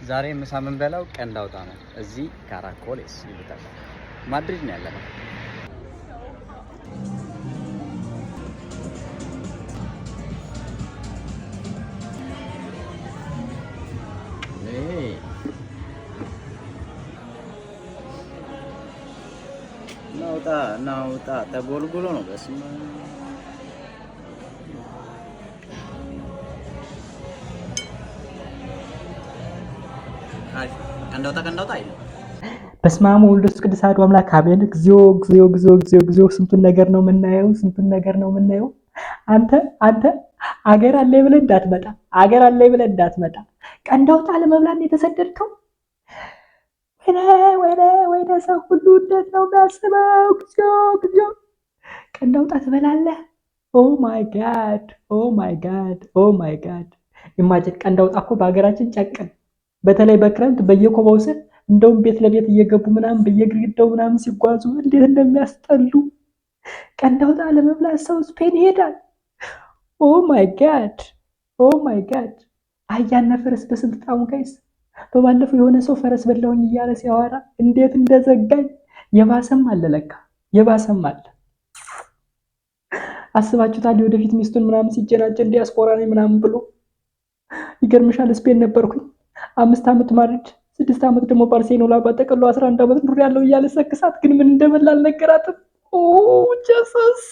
ዛሬ ምሳ የምንበላው ቀንድ አውጣ ነው። እዚህ ካራኮሌስ ይሉታል። ማድሪድ ነው ያለነው። ናውጣ ተጎልጉሎ ነው። በስመ አብ ቀንዳውጣ አይደል? በስመ አብ ወወልድ ወመንፈስ ቅዱስ አሐዱ አምላክ አሜን። እግዚኦ ስንቱን ነገር ነው የምናየው። አንተ አገር አለኝ ብለህ እንዳትመጣ ቀንዳውጣ ለመብላት የተሰደድከው። ወይኔ ሰው ሁሉ እንዴት ነው የሚያስበው? እግዚኦ ቀንዳውጣ ትበላለህ? ኦ ማይ ጋድ ኢማጂን። ቀንዳውጣ እኮ በሀገራችን ጨቅን፣ በተለይ በክረምት በየኮባው ስር እንደውም ቤት ለቤት እየገቡ ምናምን በየግድግዳው ምናምን ሲጓዙ እንዴት እንደሚያስጠሉ። ቀንዳውጣ ለመብላት ሰው ስፔን ይሄዳል። ኦ ማይ ጋድ አህያና ፈረስ በስንት ጣሙ ጋይስ። በባለፈው የሆነ ሰው ፈረስ በላሁኝ እያለ ሲያወራ እንዴት እንደዘጋኝ። የባሰም አለ ለካ አለ። አስባችሁታል? ወደፊት ሚስቱን ምናምን ሲጀናጀን ዲያስፖራ ነኝ ምናምን ብሎ። ይገርምሻል፣ ስፔን ነበርኩኝ 5 ዓመት ማድሪድ፣ 6 ዓመት ደግሞ ባርሴሎና፣ በጠቅላላው 11 ዓመት ኑር ያለው እያለ ሰክሳት፣ ግን ምን እንደበላ አልነገራትም። ኦ ጀሰስ